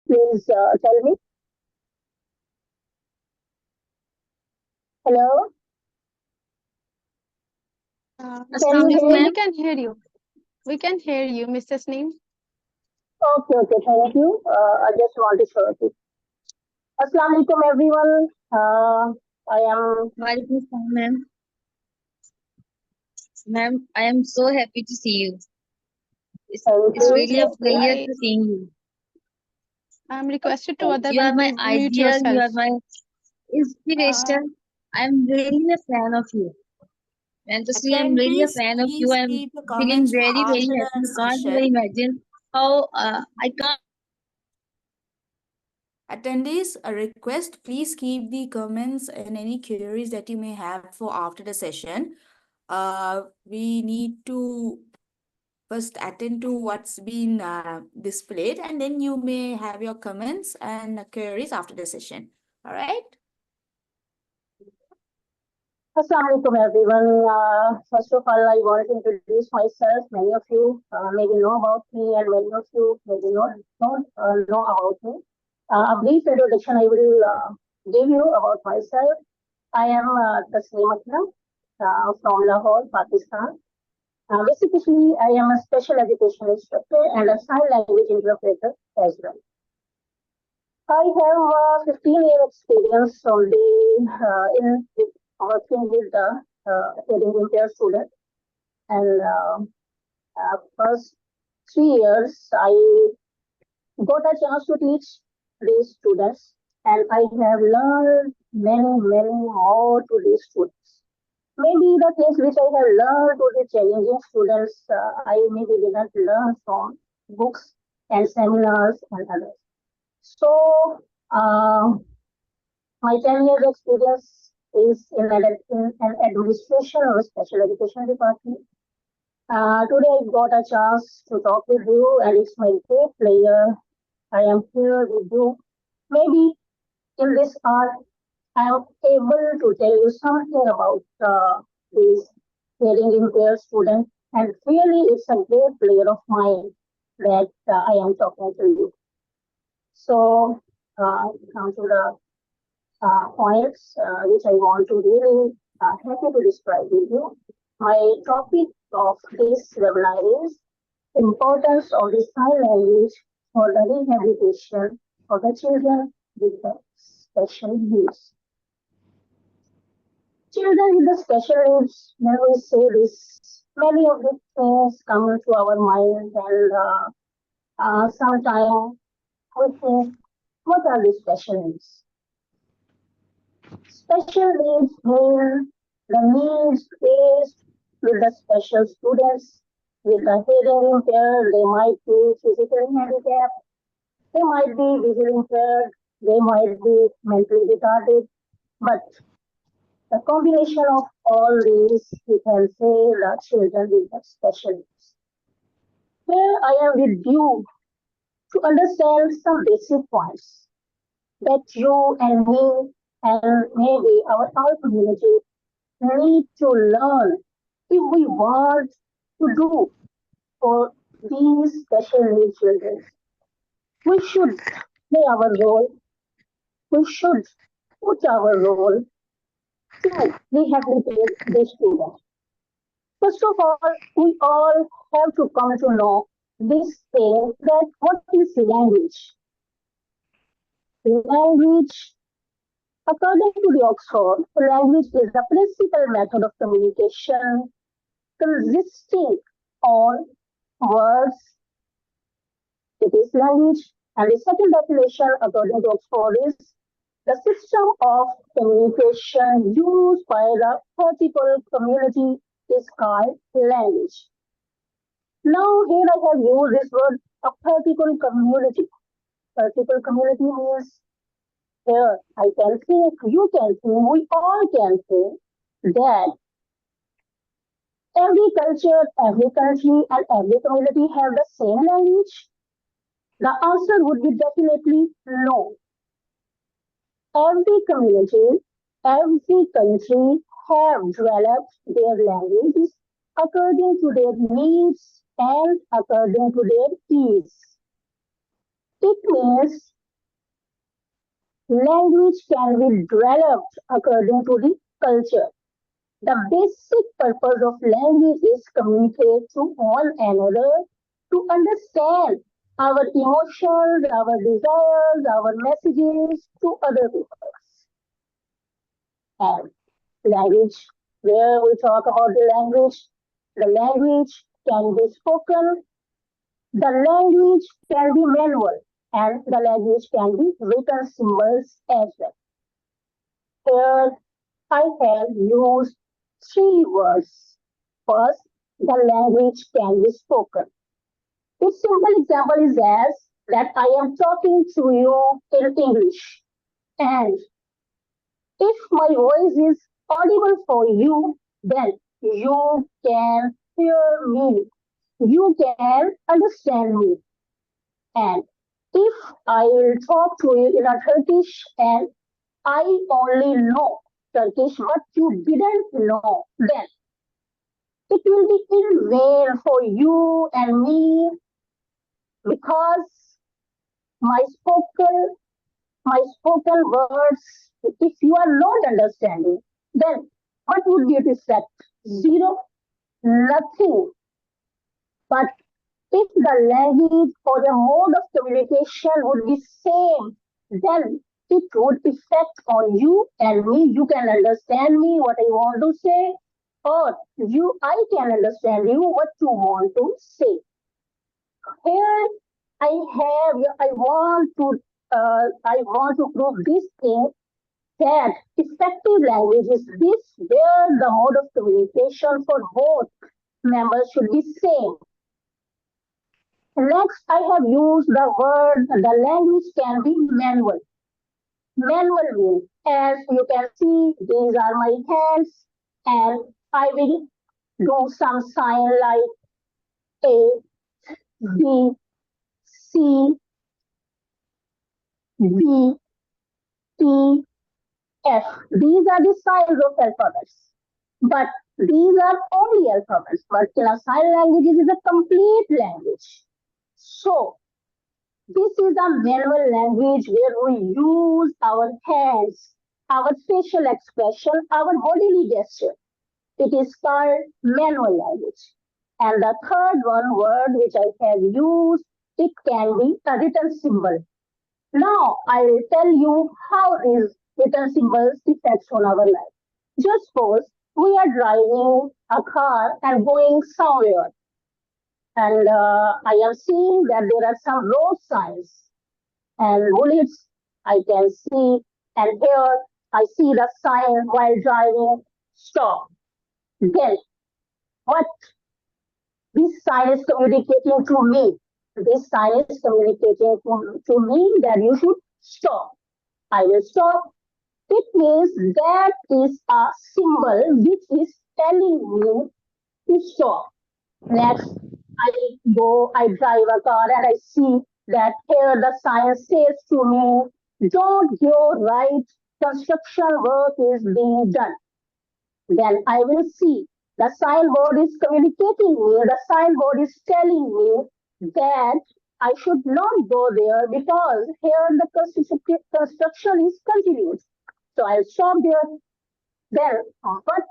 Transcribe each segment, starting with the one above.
Please tell me. Hello? Can you Yes, hear ma'am. me? We can hear you. We can hear you, Mr. Tasneem. Okay, thank you. I just want to show you. Assalamu alaikum, everyone. I am. Walaikum salam, ma'am. Ma'am, I am so happy to see you. Thank It's you. really a Thank you. pleasure I to seeing you. am requested to You are otherwise my please mute ideal, you yourself. are my Uh, inspiration. I'm really a fan of you. And to see, I'm really a Attendees, fan of you. please I'm keep the feeling comments for very, very after happy. the You can't even session. imagine how I can't. Attendees, a request, please keep the comments and any queries that you may have for after the session. We need to first attend to what's been displayed, and then you may have your comments and queries after the session. All right? Assalamu alaikum, everyone. First of all, I want to introduce myself. Many of you maybe know about me, and many of you maybe don't know about me. A brief introduction I will give you about myself. I am Tasneem Akram from Lahore, Pakistan. Basically, I am a special education instructor and a sign language interpreter as well. I have 15-year experience only in working with the hearing impaired students, and first 3 years I got a chance to teach these students, and I have learned many more to these students. Maybe the things which I have learned to the challenging students, I maybe didn't learn from books and seminars and others. So, my 10 years experience is in an administration or special education department. Today I got a chance to talk with you, and it's my great pleasure. I am here with you. Maybe in this hour, I am able to tell you something about these hearing impaired students, and really it's a great pleasure of mine that I am talking to you. So, come to the points which I want to really happy to describe with you. My topic of this webinar is importance of the sign language for the rehabilitation of the children with the special needs. Children with the special needs, when we say this, many of the things come into our mind, and sometimes we think, what are the special needs? Special needs mean the needs faced with the special students with the hearing impaired. They might be physically handicapped, they might be visually impaired, they might be mentally retarded, but the combination of all these, we can say the children with the special needs. Here I am with you to understand some basic points that you and me and maybe our community need to learn if we want to do for these special needs children. We should play our role. We should put our role to rehabilitate these students. First of all, we all have to come to know this thing that what is language? Language, according to the Oxford, language is the principal method of communication consisting on words. It is language. And the second definition, according to Oxford, is the system of communication used by the particular community is called language. Now, here I have used this word, a particular community. Particular community means here I can think, you can think, we all can think that every culture, every country, and every community have the same language. The answer would be definitely no. Every community, every country have developed their languages according to their needs and according to their ease. It means Language can be developed according to the culture. The basic purpose of language is communicate to one another to understand our emotions, our desires, our messages to other people. And language, where we talk about the language can be spoken, the language can be manual, and the language can be written symbols as well. Here I have used three words. First, the language can be spoken. A simple example is as that I am talking to you in English, and if my voice is audible for you, then you can hear me, you can understand me. And if I will talk to you in a Turkish and I only know Turkish, but you didn't know, then it will be in vain for you and me because my spoken my spoken words, if you are not understanding, then what would be its effect? Zero, nothing. But if the language or the mode of communication would be same, then it would affect on you and me. You can understand me what I want to say, or I can understand you what you want to say. Here I want to prove this thing that effective language is this where the mode of communication for both members should be same. Next, I have used the word the language can be manual. Manual means, as you can see, these are my hands, and I will do some sign like A, B, C, D, E, F. These are the signs of alphabets. But these are only alphabets. But in a sign language, it is a complete language. So, this is a manual language where we use our hands, our facial expression, our bodily gesture. It is called manual language. And the third one word which I have used, it can be a written symbol. Now I will tell you how these written symbols affect on our life. Just suppose we are driving a car and going somewhere, and I am seeing that there are some road signs and bullets I can see, and here I see the sign while driving stop. Then what this sign is communicating to me? This sign is communicating to me that you should stop. I will stop. It means that is a symbol which is telling me to stop. Next, I drive a car and I see that here the sign says to me, don't go right, construction work is being done. Then I will see the signboard is communicating me, the signboard is telling me that I should not go there because here the construction is continued. So I'll stop there. Then what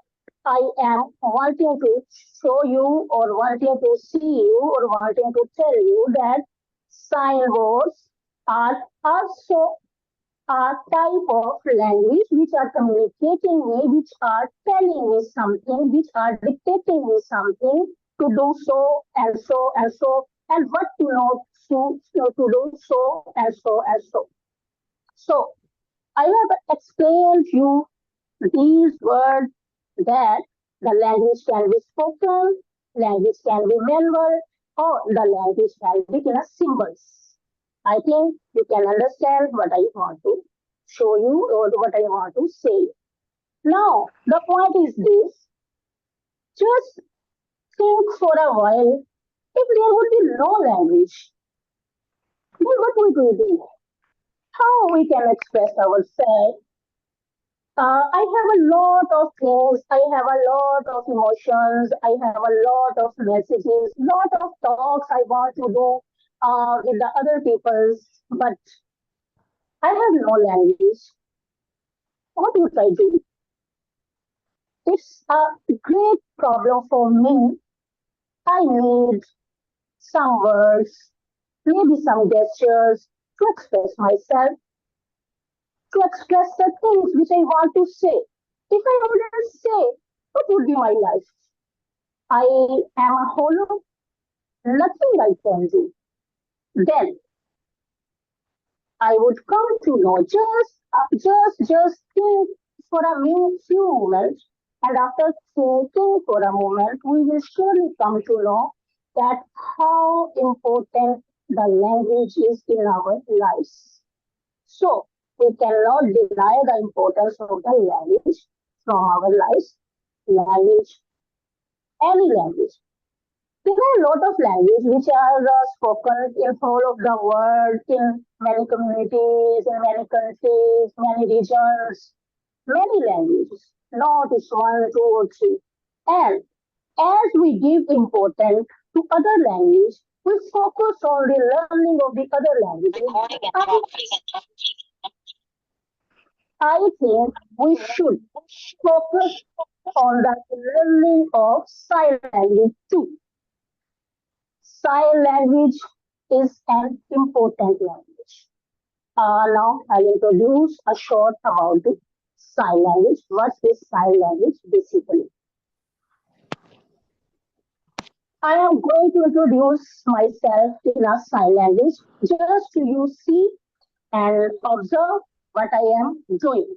I am wanting to show you or wanting to see you or wanting to tell you that signboards are also a type of language which are communicating me, which are telling me something, which are dictating me something to do so and so and so, and what to know to do so and so and so. So I have explained you these words that the language can be spoken, language can be manual, or the language can be in a symbols. I think you can understand what I want to show you or what I want to say. Now, the point is this. Just think for a while, if there would be no language, then what would we do? How we can express ourselves? I have a lot of things. I have a lot of emotions. I have a lot of messages, lot of talks I want to do with the other peoples. But I have no language. What would I do? It's a great problem for me. I need some words, maybe some gestures to express myself, to express the things which I want to say. If I wouldn't say, what would be my life? I am a hollow, nothing I can do. Then I would come to know just think for a few moments, and after thinking for a moment, we will surely come to know that how important the language is in our lives. So we cannot deny the importance of the language from our lives. Language, any language. There are a lot of languages which are spoken in whole of the world, in many communities, in many countries, many regions, many languages, not just one, two, or three. And as we give importance to other language, we focus on the learning of the other languages. I think we should focus on the learning of sign language too. Sign language is an important language. Now I'll introduce a short about the sign language. What is sign language basically? I am going to introduce myself in a sign language just to you see and observe what I am doing.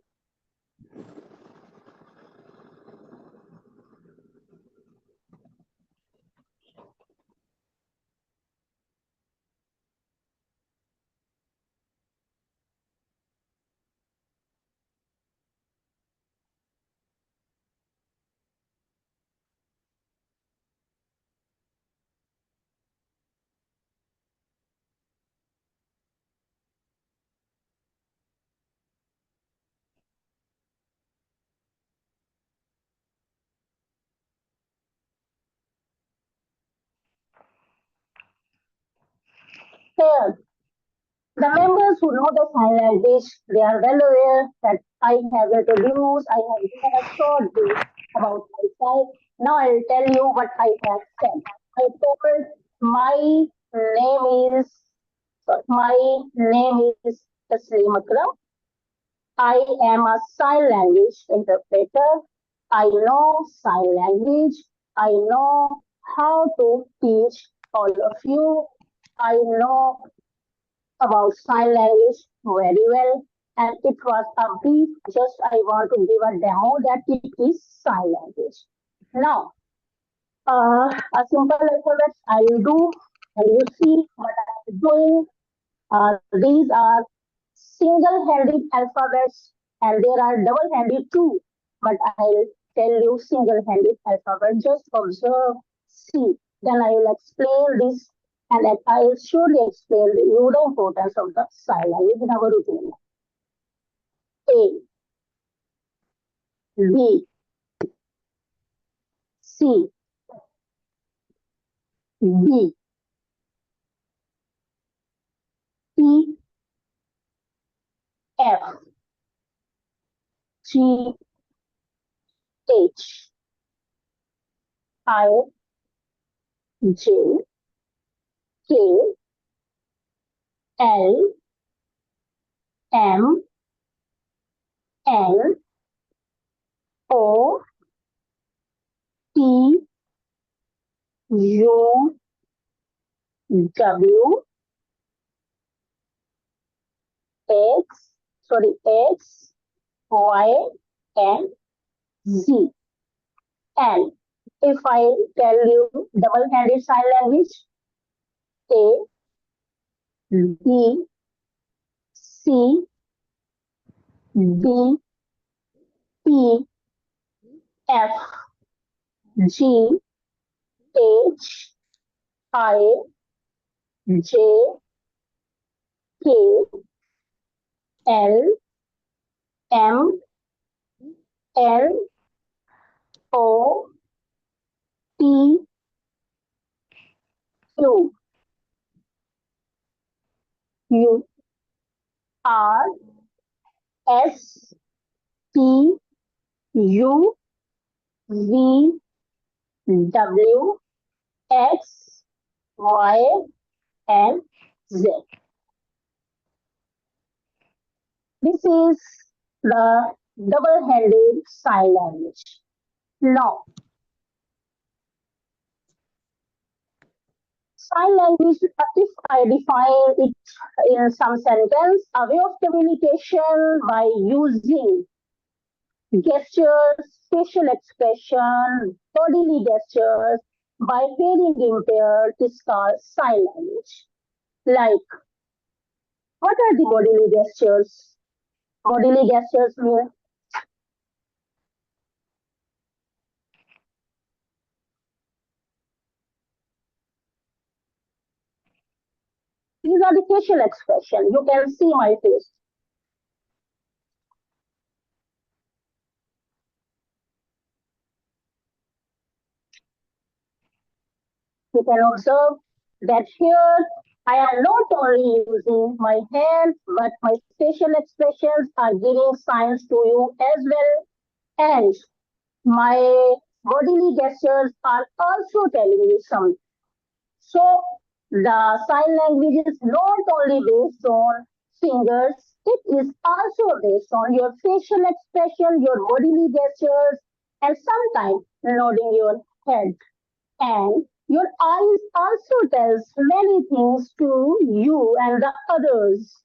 Here, the members who know the sign language, they are well aware that I have introduced, I have given a short brief about myself. Now I'll tell you what I have said. I told my name is Tasneem Akram. I am a sign language interpreter. I know sign language. I know how to teach all of you. I know about sign language very well, and it was a brief. Just I want to give a demo that it is sign language. Now, a simple alphabet I will do, and you see what I am doing. These are single-handed alphabets, and there are double-handed too. But I'll tell you single-handed alphabet. Just observe, see. Then I will explain this, and then I will surely explain the importance of the sign language in our routine. A, B, C, D, E, F, G, H, I, J, K, L, M, N, O, P, U, W, X, Y, and Z. And if I tell you double-handed sign language, A, B, C, D, E, F, G, H, I, J, K, L, M, N, O, P, Q, U, R S T U V W X Y and Z. This is the double-handed sign language. Now, sign language, if I define it in some sentence, a way of communication by using gestures, facial expression, bodily gestures by hearing impaired is called sign language. Like, what are the bodily gestures? Bodily gestures mean these are the facial expression. You can see my face. You can observe that here I am not only using my hands, but my facial expressions are giving signs to you as well. And my bodily gestures are also telling you something. So the sign language is not only based on fingers, it is also based on your facial expression, your bodily gestures, and sometimes nodding your head. And your eyes also tells many things to you and the others.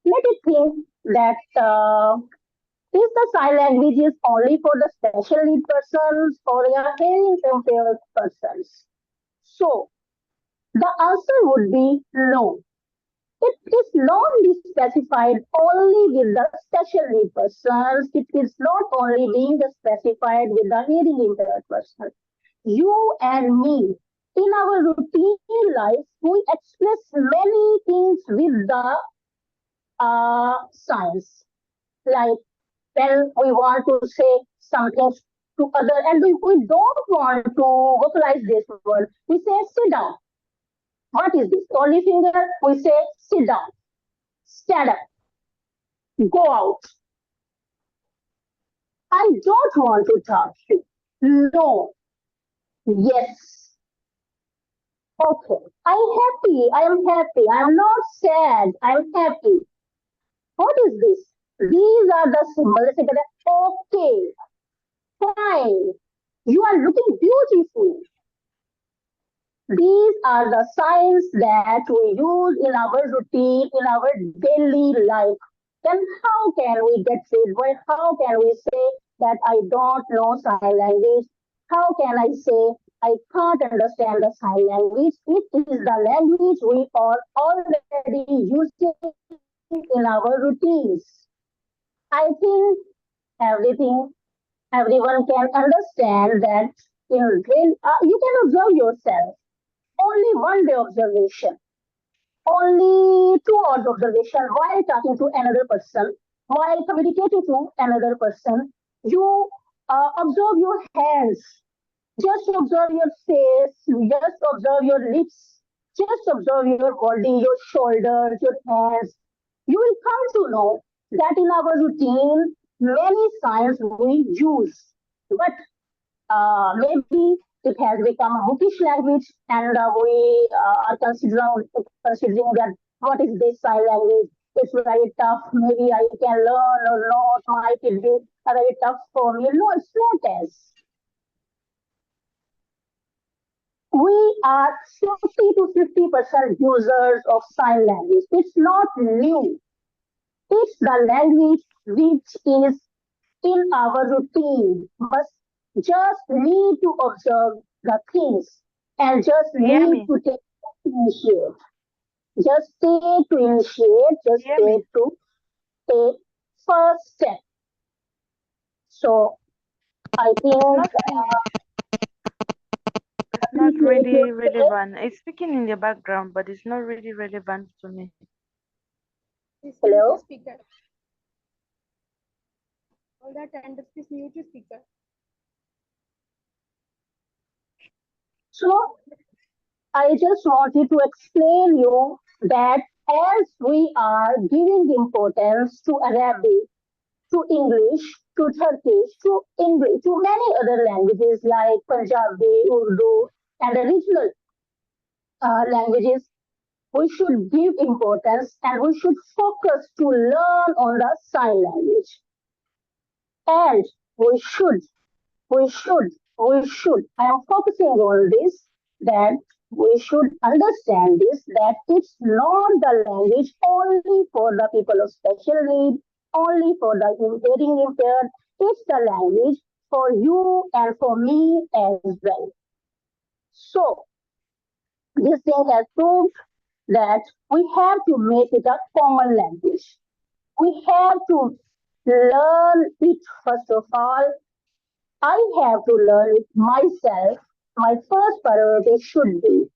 Let it think that is the sign language is only for the special need persons or your hearing impaired persons? So the answer would be no. It is not be specified only with the special need persons. It is not only being specified with the hearing impaired persons. You and me, in our routine life, we express many things with the signs. Like when we want to say something to other and we don't want to vocalize this word, we say sit down. What is this? Only finger, we say sit down, stand up, go out. I don't want to talk to you. No. Yes. Okay. I'm happy. I am happy. I'm not sad. I'm happy. What is this? These are the symbols. Okay. Fine. You are looking beautiful. These are the signs that we use in our routine, in our daily life. Then how can we get rid? Well, how can we say that I don't know sign language? How can I say I can't understand the sign language? It is the language we are already using in our routines. I think everything, everyone can understand that you can observe yourself. Only one day observation, only 2 hours observation while talking to another person, while communicating to another person. You observe your hands, just observe your face, just observe your lips, just observe your body, your shoulders, your hands. You will come to know that in our routine, many signs we use, but maybe it has become a bookish language, and we are considering that what is this sign language? It's very tough. Maybe I can learn or not. Might it be very tough for me? No, it's not as. We are 50 to 50% users of sign language. It's not new. It's the language which is in our routine, but just need to observe the things and just need to take initiate. Just take to initiate, just take to take first step. So I think Not really relevant. It's speaking in the background, but it's not really relevant to me. Hello? Speaker. All the attendees, please mute your speaker. So I just wanted to explain you that as we are giving importance to Arabic, to English, to Turkish, to English, to many other languages like Punjabi, Urdu, and the regional languages, we should give importance and we should focus to learn on the sign language. And we should, I am focusing on this, that we should understand this, that it's not the language only for the people of special need, only for the hearing impaired, it's the language for you and for me as well. So, this thing has proved that we have to make it a common language. We have to learn it first of all. I have to learn it myself. My first priority should be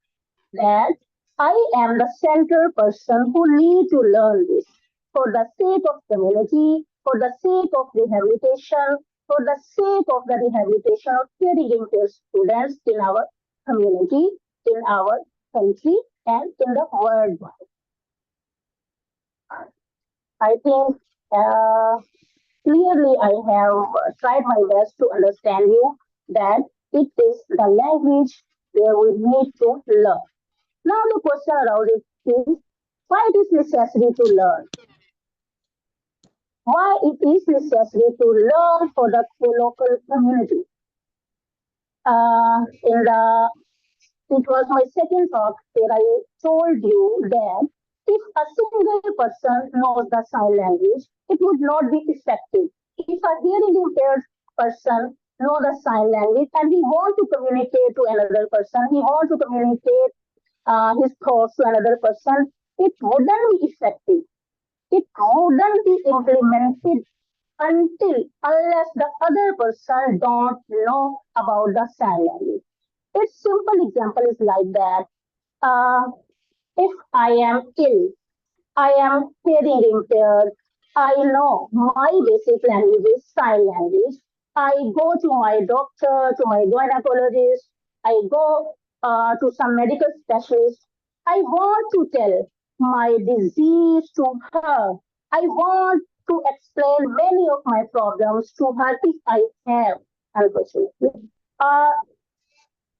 that I am the center person who need to learn this for the sake of community, for the sake of rehabilitation, for the sake of the rehabilitation of hearing impaired students in our community, in our country, and in the world. I think clearly I have tried my best to understand you that it is the language where we need to learn. Now the question around it is why it is necessary to learn? Why it is necessary to learn for the local community? It was my second talk where I told you that if a single person knows the sign language, it would not be effective. If a hearing impaired person knows the sign language and he wants to communicate to another person, he wants to communicate his thoughts to another person, it wouldn't be effective. It wouldn't be implemented unless the other person don't know about the sign language. Its simple example is like that. Uh, if I am ill, I am hearing impaired. I know my basic language is sign language. I go to my doctor, to my gynecologist. I go to some medical specialist. I want to tell my disease to her. I want to explain many of my problems to her if I have, unfortunately. Uh,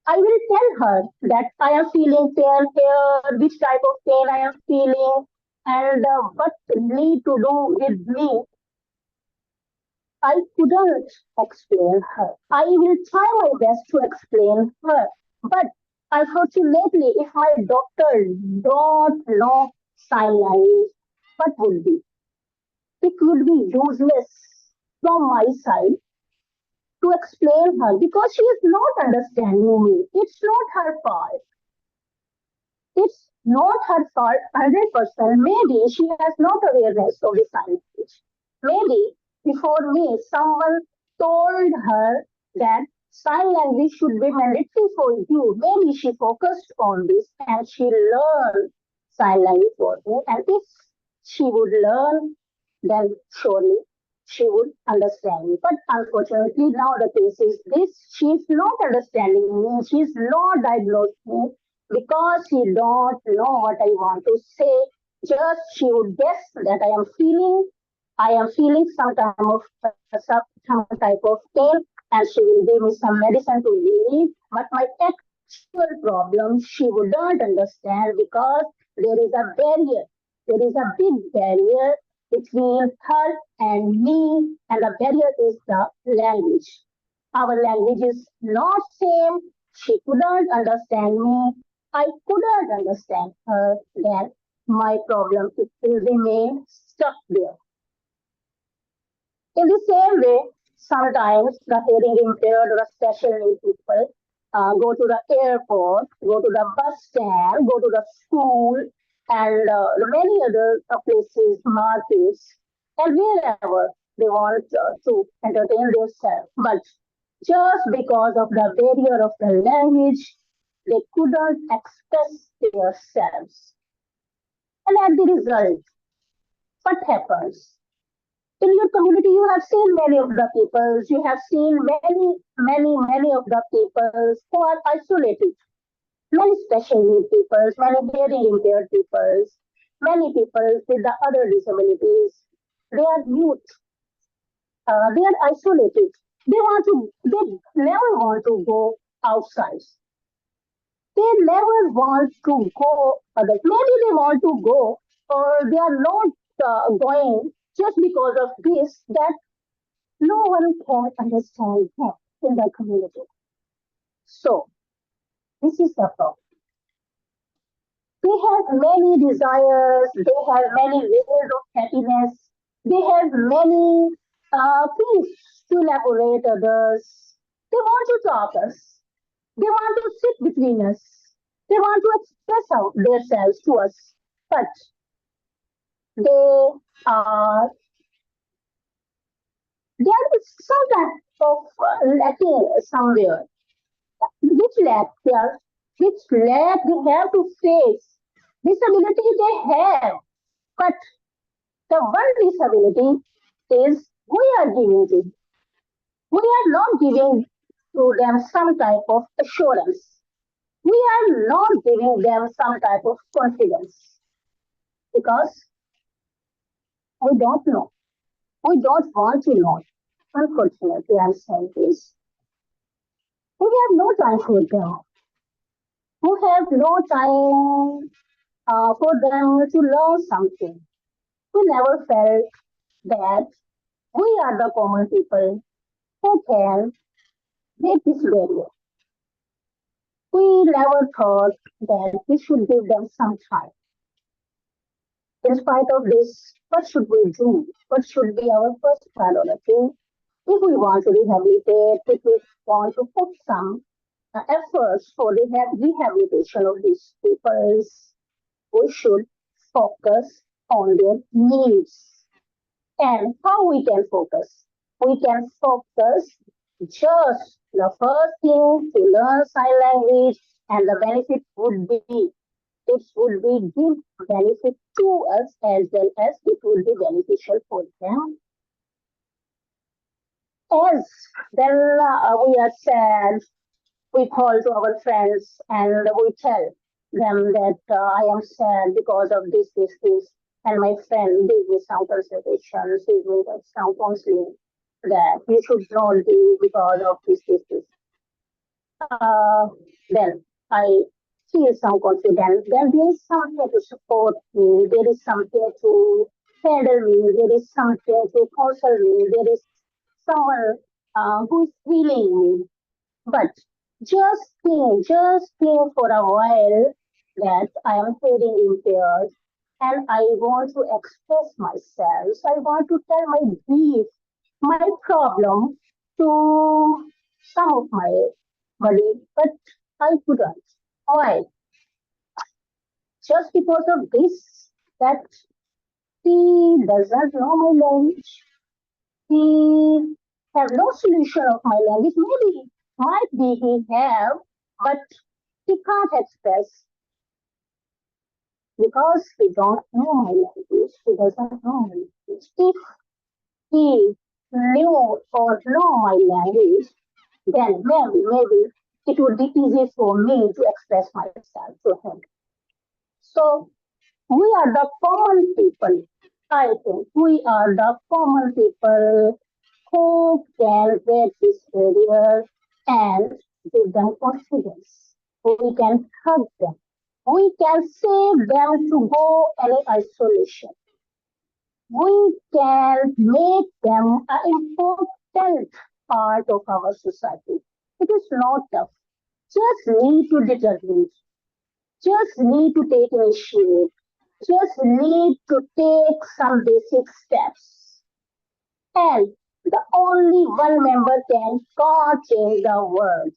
I will tell her that I am feeling pain here, which type of pain I am feeling, and what need to do with me. I couldn't explain her. I will try my best to explain her, but unfortunately, if my doctor don't know sign language, what would be? It would be useless from my side to explain her because she is not understanding me. It's not her fault. It's not her fault 100%. Maybe she has not awareness of the sign language. Maybe before me, someone told her that sign language should be mandatory for you. Maybe she focused on this and she learned sign language for me. And if she would learn, then surely she would understand me. But unfortunately, now the case is this: she's not understanding me. She's not diagnosed me because she don't know what I want to say. Just she would guess that I am feeling some type of pain, and she will give me some medicine to relieve. But my actual problem she wouldn't understand because there is a barrier. There is a big barrier between her and me, and the barrier is the language. Our language is not same. She couldn't understand me. I couldn't understand her. Then my problem will remain stuck there. In the same way, sometimes the hearing impaired or special need people go to the airport, go to the bus stand, go to the school, and many other places, markets, and wherever they want to entertain themselves. But just because of the barrier of the language, they couldn't express themselves. And at the result, what happens? In your community, you have seen many of the peoples, you have seen many of the peoples who are isolated. many special needs people, many hearing impaired people, many people with the other disabilities. They are youth. They are isolated. They never want to go outside. They never want to go other. Maybe they want to go, or they are not going just because of this that no one can understand them in the community. So this is the problem. They have many desires, they have many layers of happiness, they have many things to elaborate others. They want to talk us, they want to sit between us, they want to express out themselves to us, but they are there is some kind of lacking somewhere. Which lack there? Which lack they have to face? Disability they have, but the one disability is we are giving to. We are not giving to them some type of assurance. We are not giving them some type of confidence because we don't know. We don't want to know. Unfortunately, I'm saying this. We have no time for them. We have no time for them to learn something. We never felt that we are the common people who can break this barrier. We never thought that we should give them some time. In spite of this, what should we do? What should be our first priority? If we want to rehabilitate, if we want to put some efforts for the rehabilitation of these peoples, we should focus on their needs. And how we can focus? We can focus just the first thing to learn sign language, and the benefit would be it would be give benefit to us as well as it would be beneficial for them. As then we are sad, we call to our friends and we tell them that I am sad because of this, and my friend gave me some consultation, gave me some counseling that you should not do because of this. Then I feel some confidence. Then there is something to support me. There is something to handle me. There is something to console me. There is someone who is feeling me. But just think for a while that I am feeling impaired and I want to express myself. So I want to tell my grief, my problem to some of my body, but I couldn't. Why? Just because of this, that he doesn't know my language. He have no solution of my language. Maybe might be he have, but he can't express because he don't know my language. He doesn't know my language. If he knew or know my language, then maybe it would be easy for me to express myself to him. So we are the common people. I think we are the common people who can break this barrier and give them confidence. We can hug them. We can save them to go any isolation. We can make them an important part of our society. It is not tough. Just need to determine. Just need to take initiative. Just need to take some basic steps. And the only one member can't change the world.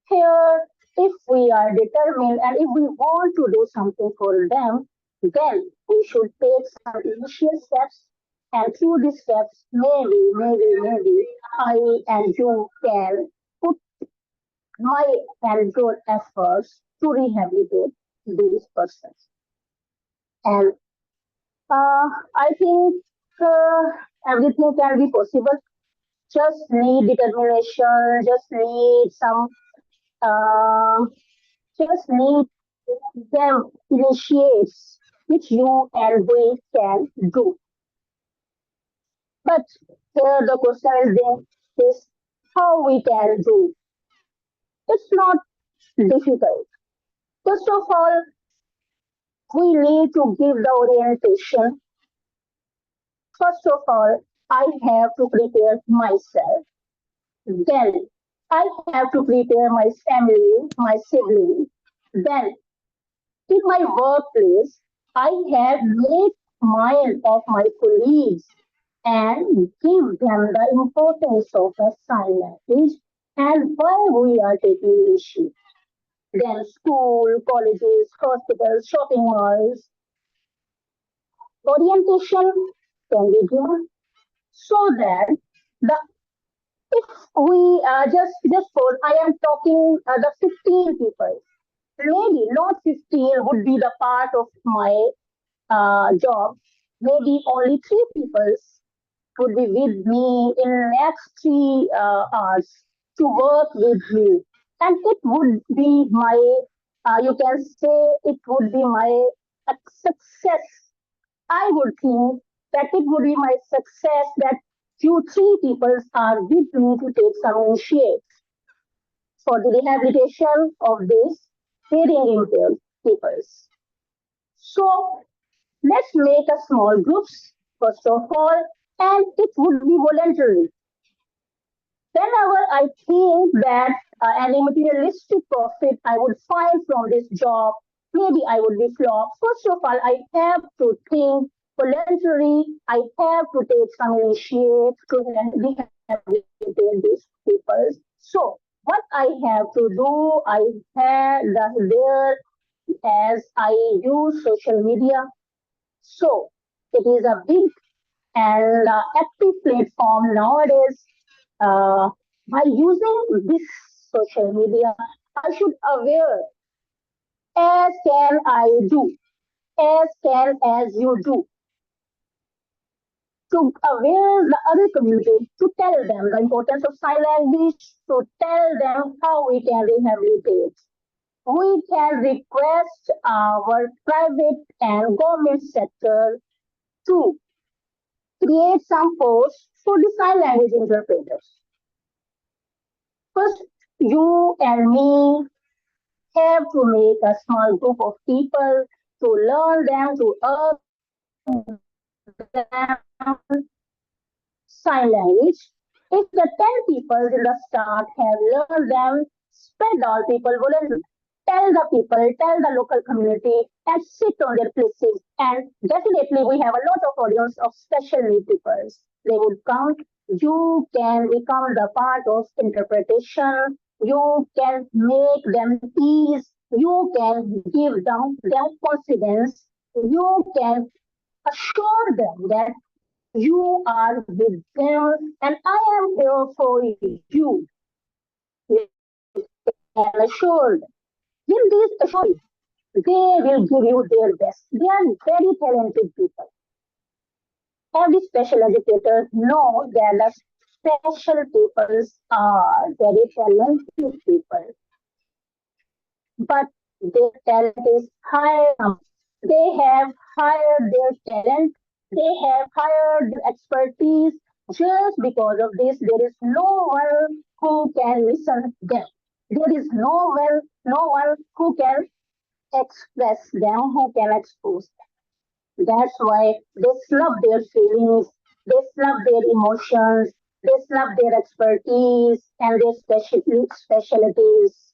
Here, if we are determined and if we want to do something for them, then we should take some initial steps. And through these steps, maybe I and you can put my and your efforts to rehabilitate these persons. And I think everything can be possible. Just need determination, uh, just need them initiates which you and we can do. But here the question is then is how we can do. It's not difficult. First of all, we need to give the orientation. First of all, I have to prepare myself. Then I have to prepare my family, my siblings. Then in my workplace, I have made mind of my colleagues and give them the importance of the sign language and why we are taking initiative. Then school, colleges, hospitals, shopping malls, orientation can be given so that the if we just for I am talking the 15 people, maybe not 15 would be the part of my job. Maybe only three people would be with me in next 3 hours to work with me, and it would be my you can say it would be my success. I would think that it would be my success that few three people are with me to take some initiative for the rehabilitation of these hearing impaired peoples. So let's make a small groups first of all, and it would be voluntary. Whenever I think that any materialistic profit I would find from this job, maybe I would be flop. First of all, I have to think voluntarily. I have to take some initiative to rehabilitate these people. So what I have to do, I had there as I use social media. So it is a big and active platform nowadays. Uh, by using this social media, I should aware as can I do, as can as you do, to aware the other community, to tell them the importance of sign language, to tell them how we can rehabilitate. We can request our private and government sector to create some posts for the sign language interpreters. First, you and me have to make a small group of people to learn them, to them sign language. If the 10 people in the start have learned them, spread all people voluntarily. Tell the people, tell the local community, and sit on their places. And definitely, we have a lot of audience of special need people. They would come. You can become the part of interpretation. You can make them ease. You can give them confidence. You can assure them that you are with them and I am here for you. You can assure them. In this assurance, they will give you their best. They are very talented people. Every special educator knows that the special people are very talented people, but their talent is higher. They have hired their talent, they have hired their expertise. Just because of this, there is no one who can listen them. There is no one who can express them, who can expose them. That's why they snub their feelings, they snub their emotions, they snub their expertise and their specialties.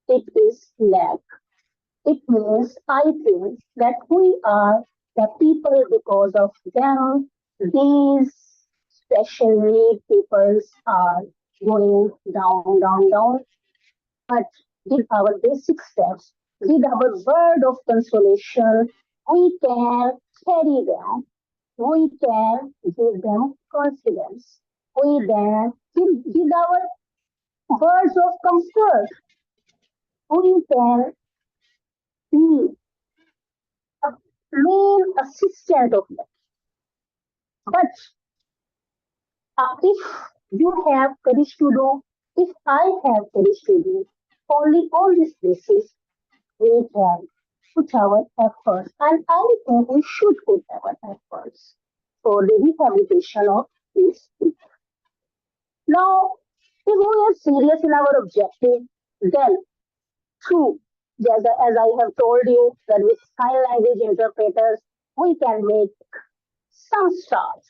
It is lack. It means, I think, that we are the people because of them. These special need peoples are going down, down, down. But with our basic steps, with our word of consolation, we can carry them. We can give them confidence. We then, with our words of comfort, we can be a main assistant of them. But if you have courage to do, if I have courage to do, only on this basis we can put our efforts, and I think we should put our efforts for the rehabilitation of these people. Now, if we are serious in our objective, then through, as I have told you, that with sign language interpreters, we can make some start,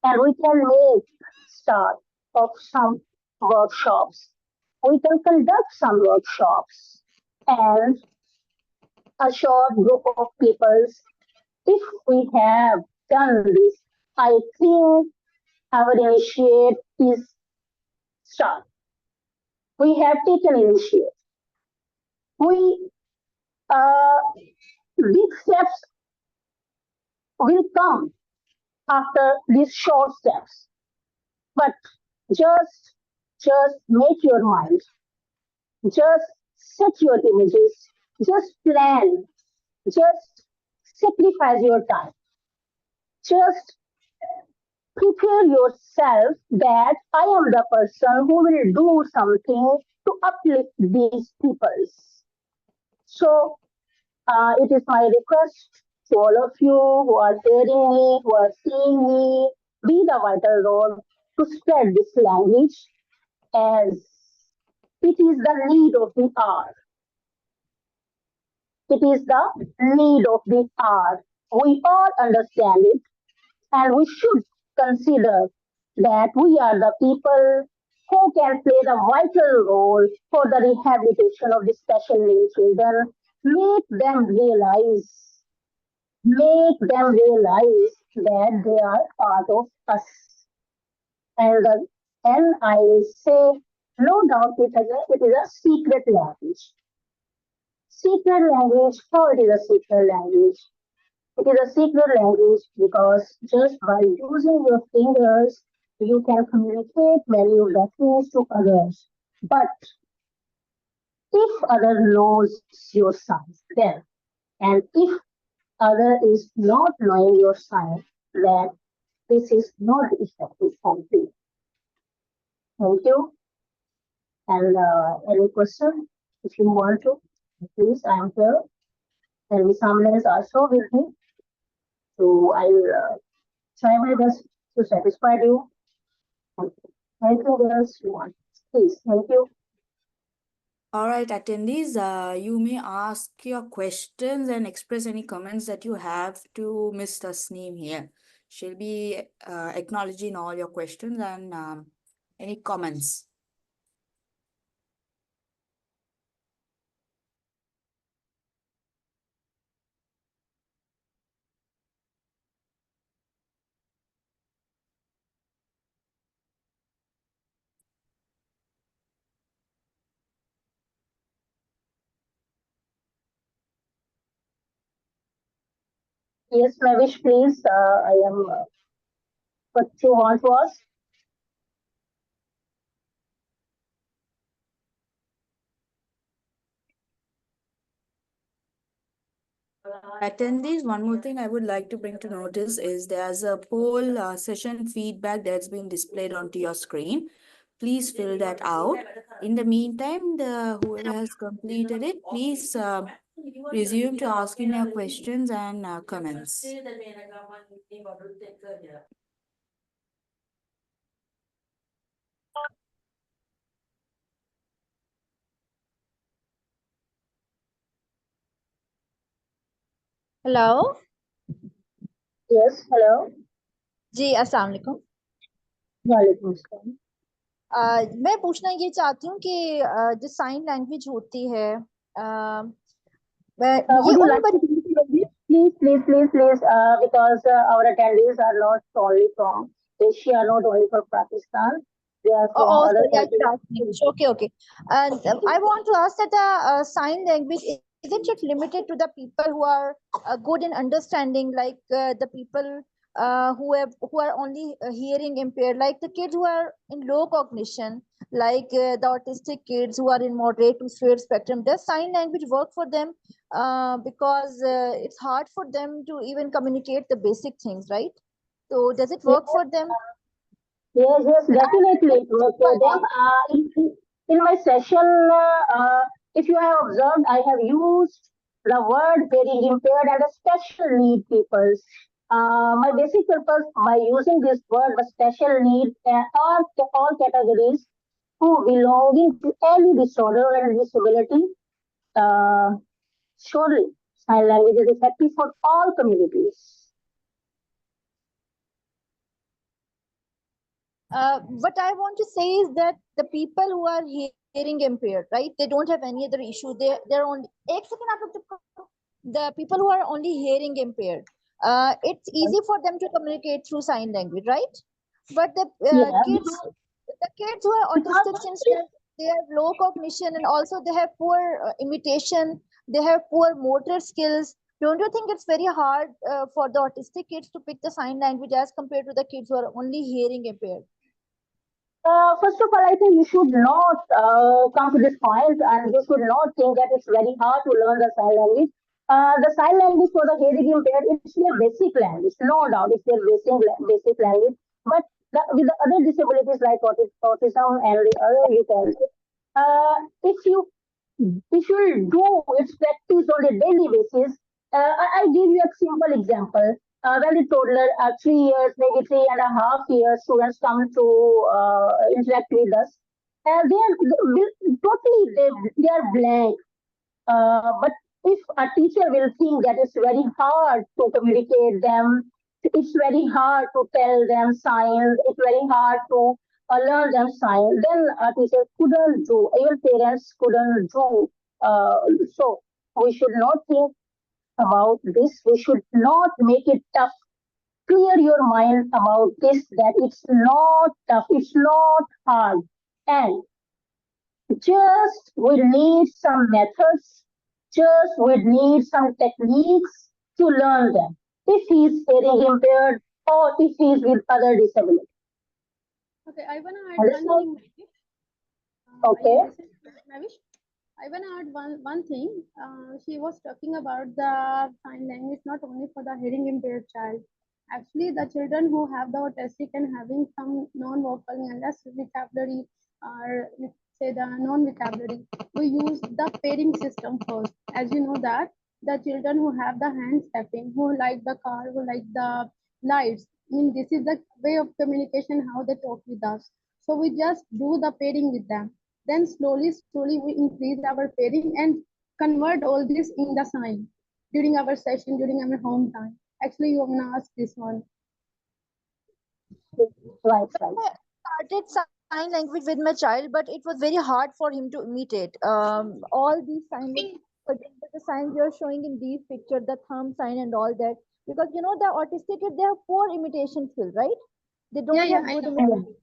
and we can make start of some workshops. We can conduct some workshops and a short group of people. If we have done this, I think our initiate is start. We have taken initiative. We big steps will come after these short steps. But just make your mind. Just set your images. Just plan. Just sacrifice your time. Just prepare yourself that I am the person who will do something to uplift these peoples. So it is my request to all of you who are hearing me, who are seeing me, be the vital role to spread this language as it is the need of the hour. It is the need of the hour. We all understand it, and we should consider that we are the people who can play the vital role for the rehabilitation of the special needs children. Make them realize that they are part of us. And I will say, no doubt it is a secret language. Secret language, how it is a secret language? It is a secret language because just by using your fingers, you can communicate many of the things to others. But if other knows your signs, then, and if other is not knowing your sign, then this is not effective for you. Thank you. And any question, if you want to, please, I am here. And Miss Amina is also with me. So I will try my best to satisfy you. Anything else you want? Please, thank you. All right, attendees, you may ask your questions and express any comments that you have to Ms. Tasneem here. She'll be acknowledging all your questions and any comments. Yes, Mavish, please. I am. What you want to ask? Attendees, one more thing I would like to bring to notice is there's a poll session feedback that's been displayed onto your screen. Please fill that out. In the meantime, whoever has completed it, please resume to asking your questions and comments. Hello Yes, hello. जी अस्सलाम वालेकुम Walaikum assalam. मैं पूछना ये चाहती हूँ कि जो sign language होती है ये Would you उन like to please, because our attendees are not only from Asia, not only from Pakistan, they are from Oh, other sorry, I should countries. ask English. Okay. And I want to ask that sign language isn't it limited to the people who are good in understanding, like the people who are only hearing impaired, like the kids who are in low cognition, like the autistic kids who are in moderate to severe spectrum. Does sign language work for them? Because it's hard for them to even communicate the basic things, right? So does it work for them? Yes, definitely. It was for them. In my session, If you have observed, I have used the word hearing impaired and the special need peoples. My basic purpose by using this word, the special need, are all categories who belonging to any disorder and disability. Uh, Surely, sign language is effective for all communities. What I want to say is that the people who are hearing impaired, right? They don't have any other issue. They're only the people who are only hearing impaired. It's easy for them to communicate through sign language, right? But the Yeah, kids who are autistic, since they have low cognition and also they have poor imitation, they have poor motor skills. Don't you think it's very hard for the autistic kids to pick the sign language as compared to the kids who are only hearing impaired? First of all, I think you should not come to this point and you should not think that it's very hard to learn the sign language. The sign language for the hearing impaired, it's their basic language, no doubt, it's their basic language. But with the other disabilities like autism and the other, you can, if you do its practice on a daily basis, I give you a simple example. When the toddler, 3 years, maybe 3.5 years, students come to interact with us, they are blank. But if a teacher will think that it's very hard to communicate them, it's very hard to tell them science, it's very hard to learn them science, then a teacher couldn't do, even parents couldn't do. So we should not think about this. We should not make it tough. Clear your mind about this, that it's not tough, it's not hard. And just we need some methods, just we need some techniques to learn them. If he's hearing impaired or if he's with other disability. Okay, I wanna add one thing. Okay. Navish? I wanna add one thing. She was talking about the sign language not only for the hearing impaired child. Actually, the children who have the autistic and having some non-vocal and less vocabulary, or you say the non-vocabulary, we use the pairing system first. As you know that the children who have the hand tapping, who like the car, who like the lights, I mean this is the way of communication how they talk with us. So we just do the pairing with them. Then slowly we increase our pairing and convert all this in the sign during our session, during our home time. Actually, you want to ask this one. Right. I started sign language with my child, but it was very hard for him to imitate. All these signs, the signs you're showing in these pictures, the thumb sign and all that, because you know the autistic kids, they have poor imitation skill, right? They don't have I good know. imitation.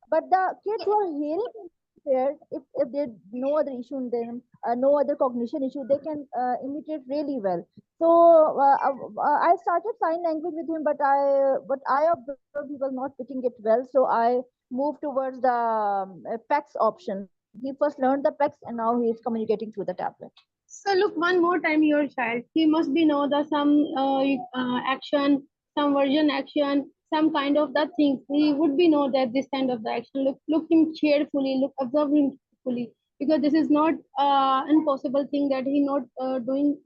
But the kids who are hearing impaired, if there's no other issue in them, no other cognition issue, they can imitate really well. So I started sign language with him, but I observed he was not picking it well. So I moved towards the PEX option. He first learned the PEX, and now he is communicating through the tablet. So look one more time your child. He must be know the some action, some version action, some kind of the things. He would be know that this kind of the action. Look him cheerfully. Look observe him fully, because this is not impossible thing that he not doing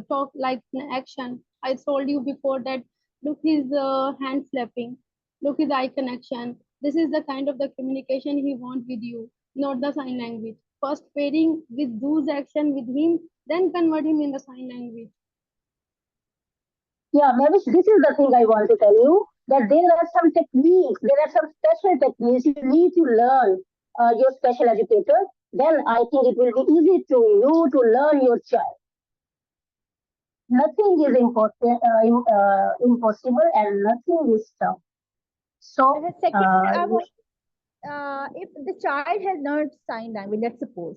talk like an action. I told you before that. Look his hand slapping. Look his eye connection. This is the kind of the communication he want with you, not the sign language. First pairing with those action with him, then convert him in the sign language. Yeah, Mavish, this is the thing I want to tell you, that there are some techniques, there are some special techniques you need to learn your special educator. Then I think it will be easy to you to learn your child. Nothing is impossible and nothing is tough. So, Second, I want, if the child has learned sign language, let's suppose.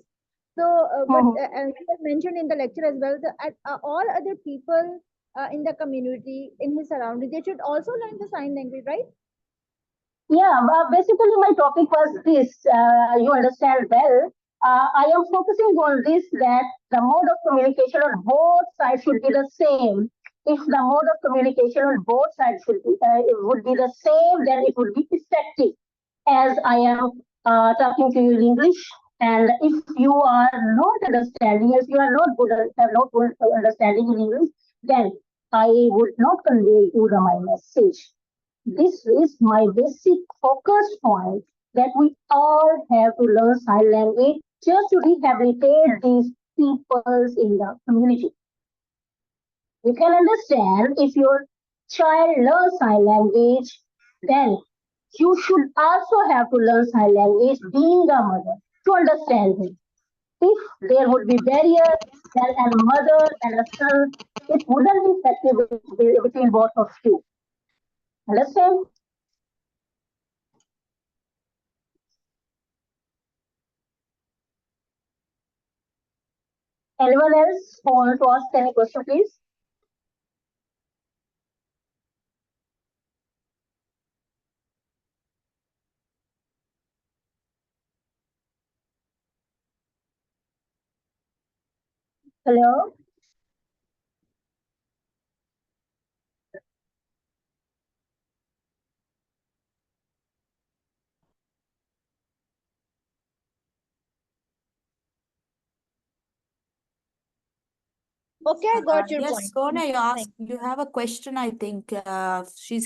So, but as was mentioned in the lecture as well, all other people in the community, in his surroundings, they should also learn the sign language, right? yeah, basically my topic was this, you understand well. I am focusing on this, that the mode of communication on both sides should be the same. If the mode of communication on both sides it would be the same, then it would be effective. As I am talking to you in English And if you are not understanding, if you are not good, have not good understanding in English, then I would not convey you my message. This is my basic focus point that we all have to learn sign language just to rehabilitate these peoples in the community. You can understand if your child learns sign language, then you should also have to learn sign language being a mother to understand him. If there would be barrier, then a mother and a son, it wouldn't be effective between both of you. Understand? Anyone else want to ask any question, please? Hello? Okay, I got your Yes, point. Sonia, Thank you have a question, I think. She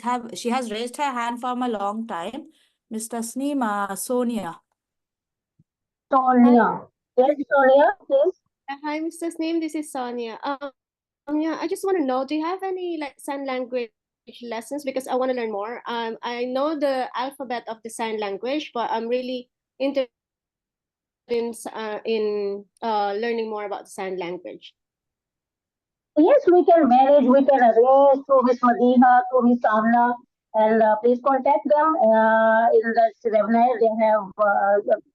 has raised her hand from a long time. Ms. Tasneem, Sonia. Sonia. Yes, Sonia, please. Hi, Mr. Tasneem. This is Sonia. Yeah, I just want to know, do you have any like sign language lessons? Because I want to learn more. I know the alphabet of the sign language, but I'm really interested in learning more about the sign language. Yes, we can manage, we can arrange through Miss Madiha, through Miss Amina, and please contact them. In the webinar, they have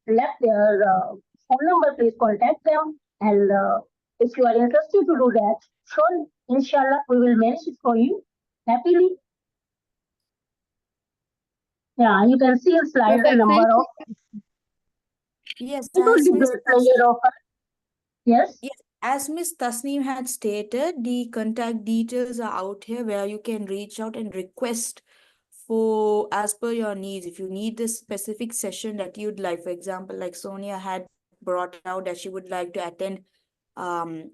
left their phone number. Please contact them. And if you are interested to do that, sure, inshallah, we will manage it for you happily. Yeah, you can see in slide the Perfect. number Thank of. Yes, It would as be Miss great pleasure of us. Yes. Yes, as Miss Tasneem had stated, the contact details are out here where you can reach out and request for as per your needs. If you need this specific session that you'd like, for example, like Sonia had brought out that she would like to attend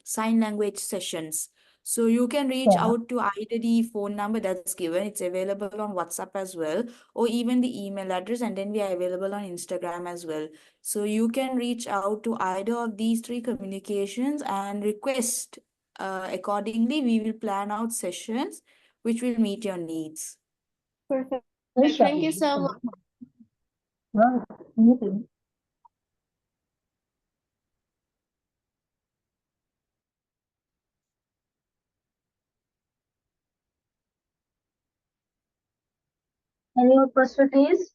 sign language sessions. So you can reach Yeah. out to either the phone number that's given, it's available on WhatsApp as well, or even the email address, and then we are available on Instagram as well. So you can reach out to either of these three communications and request accordingly. We will plan out sessions which will meet your needs. Perfect. Inshallah. Thank you so much. Yeah, anything. Any more questions, please?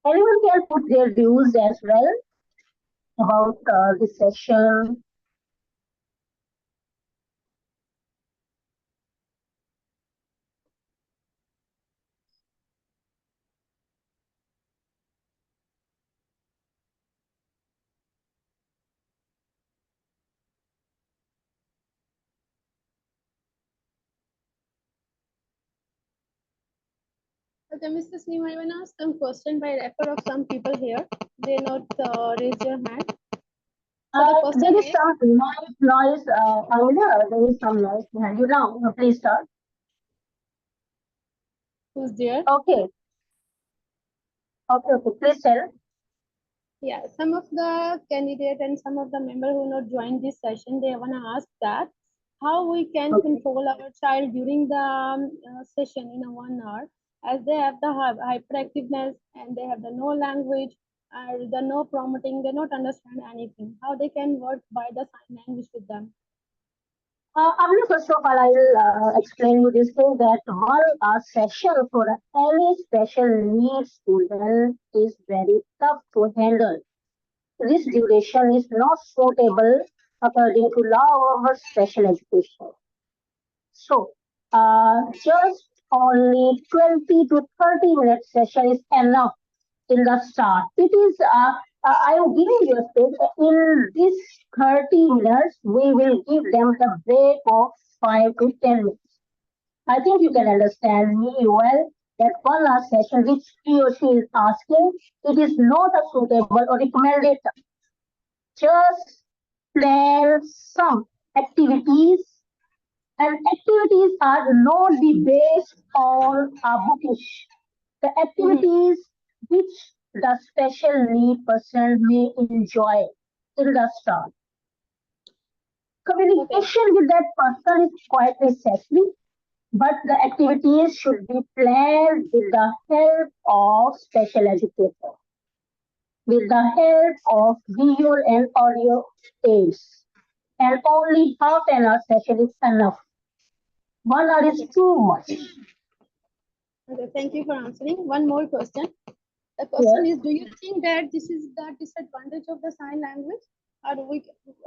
Anyone can put their views as well about this session. Okay, Mr. Tasneem, I want to ask some question by refer of some people here. They not raise their hand. So the question There is is, some noise, Amina, there is some noise behind you now. Please start. who's there? Okay. Okay, please tell. Yeah, some of the candidate and some of the member who not joined this session, they want to ask that how we can Okay. control our child during the session in a 1 hour, as they have the hyperactiveness and they have the no language and the no promoting, they not understand anything. How they can work by the sign language with them? Amina, first of all, I will explain you this thing that one session for any special needs student is very tough to handle. This duration is not suitable according to law of special education. So, just only 20 to 30 minute session is enough in the start. It is, I am giving you a space. In this 30 minutes, we will give them the break of 5 to 10 minutes. I think you can understand me well that one last session which he or she is asking, it is not a suitable or recommended. Just plan some activities, and activities are not the based on a bookish. The activities which the special need person may enjoy in the start. Communication with that person is quite necessary, but the activities should be planned with the help of special educator, with the help of visual and audio aids. And only half an hour session is enough. 1 hour is too much. Okay, thank you for answering. One more question. The question is, do you think that this is the disadvantage of the sign language? Or we,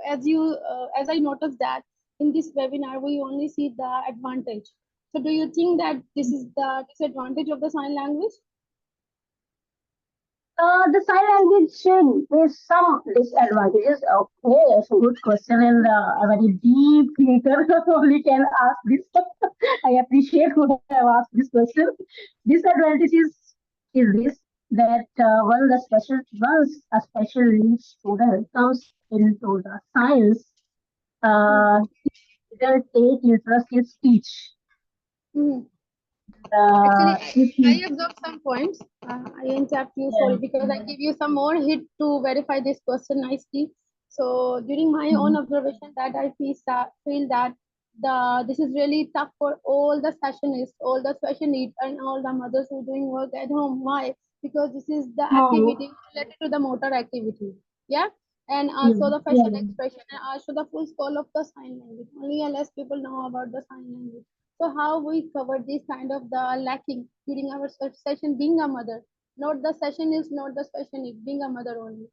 as I noticed that in this webinar, we only see the advantage. So do you think that this is the disadvantage of the sign language? The sign language is some disadvantages. Okay, it's a good question and a very deep thinker only can ask this. I appreciate who have asked this question. Disadvantage is this that once a special needs student comes into the science, he doesn't take interest in speech. Actually, If I he observed some points. I interrupt you, sorry, because I give you some more hit to verify this question nicely. So during my own observation, that I feel that this is really tough for all the sessionists, all the special needs, and all the mothers who are doing work at home. Why? Because this is the activity related to the motor activity. Yeah. And also the facial expression and also the full scale of the sign language. Only unless people know about the sign language. So how we cover this kind of the lacking during our session being a mother. Not the session is not the special need, being a mother only.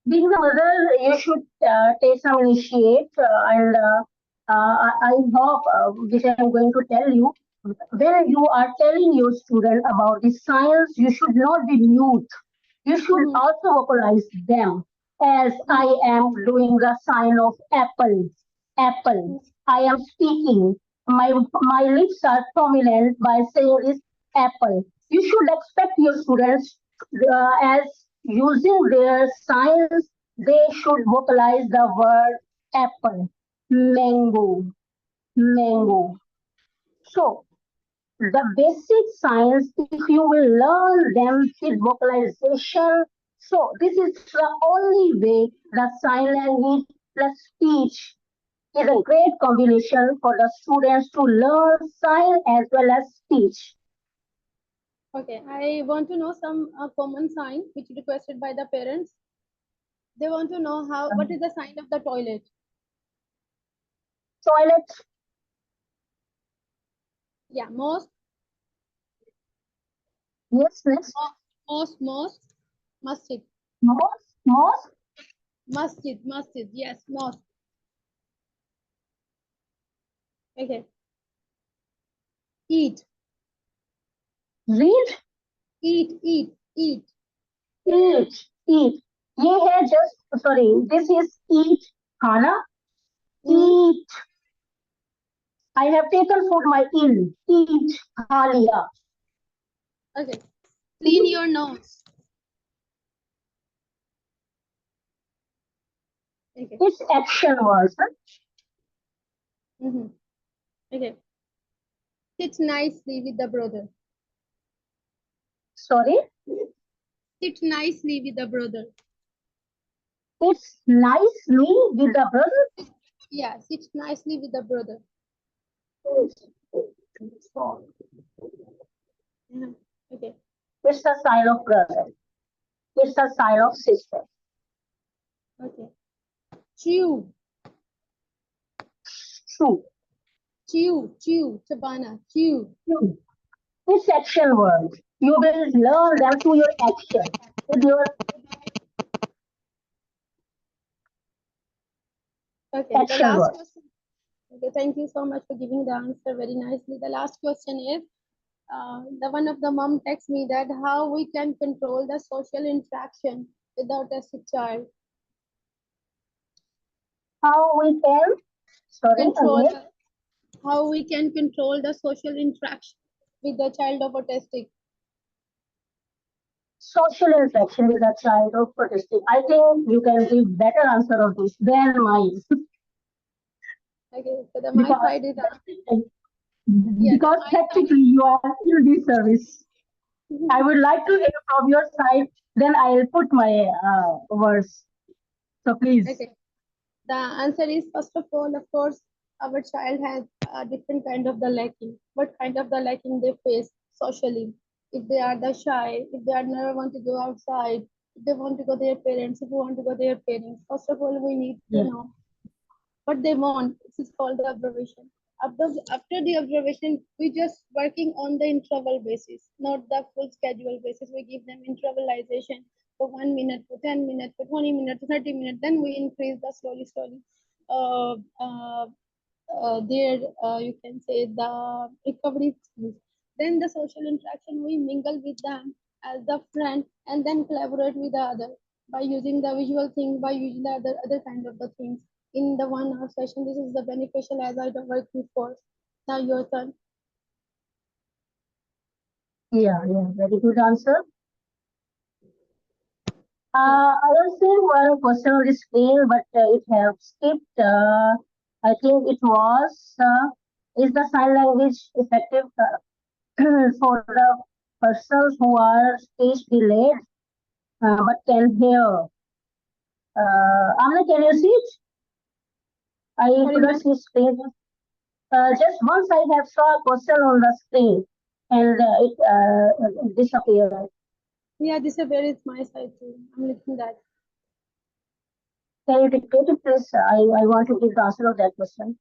being a mother, you should take some initiate, and I hope, which I'm going to tell you, when you are telling your student about the science, you should not be mute. You should also vocalize them, as I am doing the sign of apple. Apple. I am speaking. My lips are prominent by saying this apple. You should expect your students, as using their signs, they should vocalize the word apple, mango, mango. So the basic science, if you will learn them with vocalization, so this is the only way the sign language plus speech is a great combination for the students to learn sign as well as speech. Okay, I want to know some common sign which requested by the parents. They want to know what is the sign of the toilet. Toilet. Yeah, most. Yes, next. Most. Masjid. Most. Masjid. Yes, most. Okay. Eat. Read. Eat. Eat. ये है just, sorry, this is eat, खाना. Eat. I have taken food my in. Eat, खा लिया. Okay. Clean your nose. Okay. It's action words. Okay. Sit nicely with the brother. Sorry? Sit nicely with the brother. It's nicely with the brother. Yeah, sit nicely with the brother. Okay. It's the sign of brother. It's the sign of sister. Okay. Chew. Sabana. Chew. It's action words. You will learn them through your action. With your Okay. The action last words. question. Okay, thank you so much for giving the answer very nicely. The last question is, the one of the mom texts me that how we can control the social interaction with the autistic child. How we can? Sorry, control again. how we can control the social interaction with the child of autistic. Social interaction with a child of autistic. I think you can give better answer of this than mine. Okay, so the my because side is yeah, because technically you are in this service. I would like to hear from your side. Then I'll put my words. So please. okay. The answer is first of all, of course, our child has a different kind of the lacking. What kind of the lacking they face socially? If they are the shy, if they are never want to go outside, if they want to go their parents, if they want to go their parents. First of all, we need to Yes. know what they want. This is called the observation. After the observation, we just working on the interval basis, not the full schedule basis. We give them intervalization for 1 minute, for 10 minutes, for 20 minutes, 30 minutes. Then we increase the slowly. Uh, uh, their you can say the recovery skills. Then the social interaction, we mingle with them as the friend and then collaborate with the other by using the visual things, by using the other kind of the things in the 1 hour session. This is the beneficial as I worked before. Now your turn. Yeah, very good answer. I was seeing one question on the screen, but it have skipped. I think it was, is the sign language effective for the persons who are speech delayed but can hear? Amna, can you see it? I Sorry, couldn't ma'am. see screen. Just once I have saw a question on the screen and it disappeared. Yeah, this is where is my side too. I'm looking that. Can you repeat it, please? I want to give the answer of that question.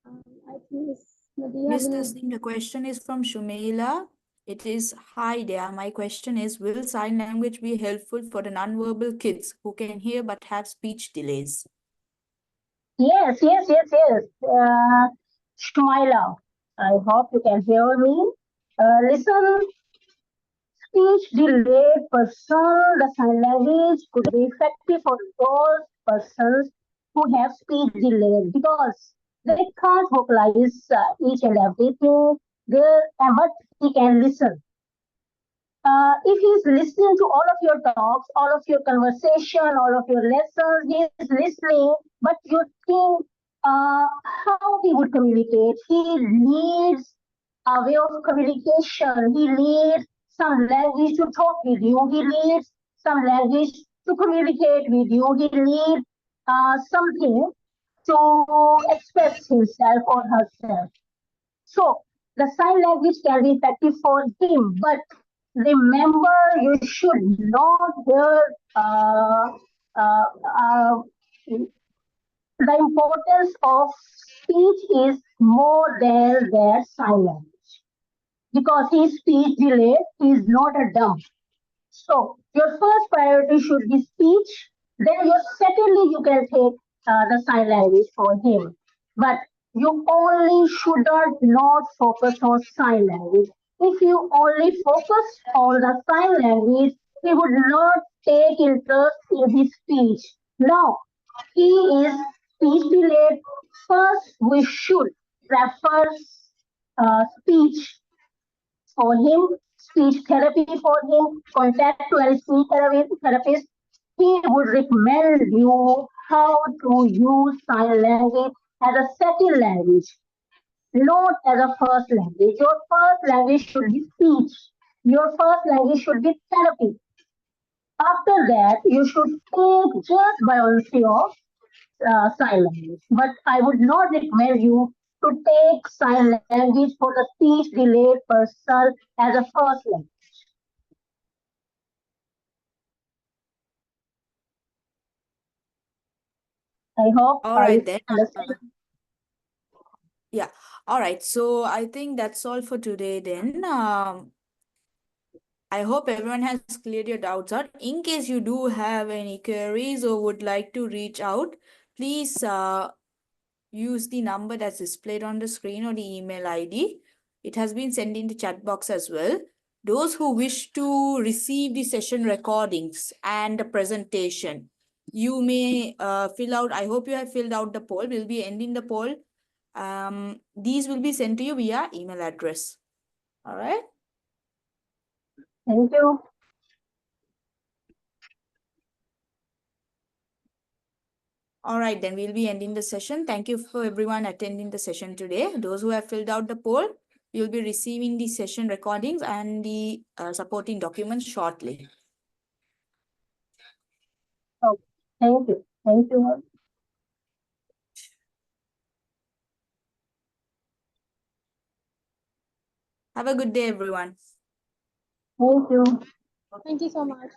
I think it's Nadia Miss will. Tasneem, the question is from Shumela. It is, hi there. My question is, will sign language be helpful for the nonverbal kids who can hear but have speech delays? Yes. Shmaila, I hope you can hear me. Listen, speech delayed person, the sign language could be effective for those persons who have speech delayed because they can't vocalize each and everything there, but he can listen. If he's listening to all of your talks, all of your conversation, all of your lessons, he is listening, but you think how he would communicate. He needs a way of communication. He needs some language to talk with you. He needs some language to communicate with you. He needs something to express himself or herself. So the sign language can be effective for him, but remember you should not hear uh, uh, the importance of speech is more than their sign language because his speech delayed is not a dumb. So your first priority should be speech. Then your secondly you can take the sign language for him. But you only should not focus on sign language. If you only focus on the sign language, he would not take interest in his speech. Now he is speech delayed. First, we should prefer speech for him, speech therapy for him, contact to a speech therapist. He would recommend you how to use sign language as a second language, not as a first language. Your first language should be speech. Your first language should be therapy. After that, you should take just biology of sign language. But I would not recommend you to take sign language for the speech delayed person as a first language. I hope All I right then. understand. Yeah. All right. So I think that's all for today then. I hope everyone has cleared your doubts out. In case you do have any queries or would like to reach out, please use the number that's displayed on the screen or the email ID. It has been sent in the chat box as well. Those who wish to receive the session recordings and the presentation, you may fill out, I hope you have filled out the poll. We'll be ending the poll. These will be sent to you via email address. All right. Thank you. All right, then we'll be ending the session. Thank you for everyone attending the session today. Those who have filled out the poll, you'll be receiving the session recordings and the supporting documents shortly. Okay. Thank you. Thank you. Have a good day, everyone. Thank you. Thank you so much.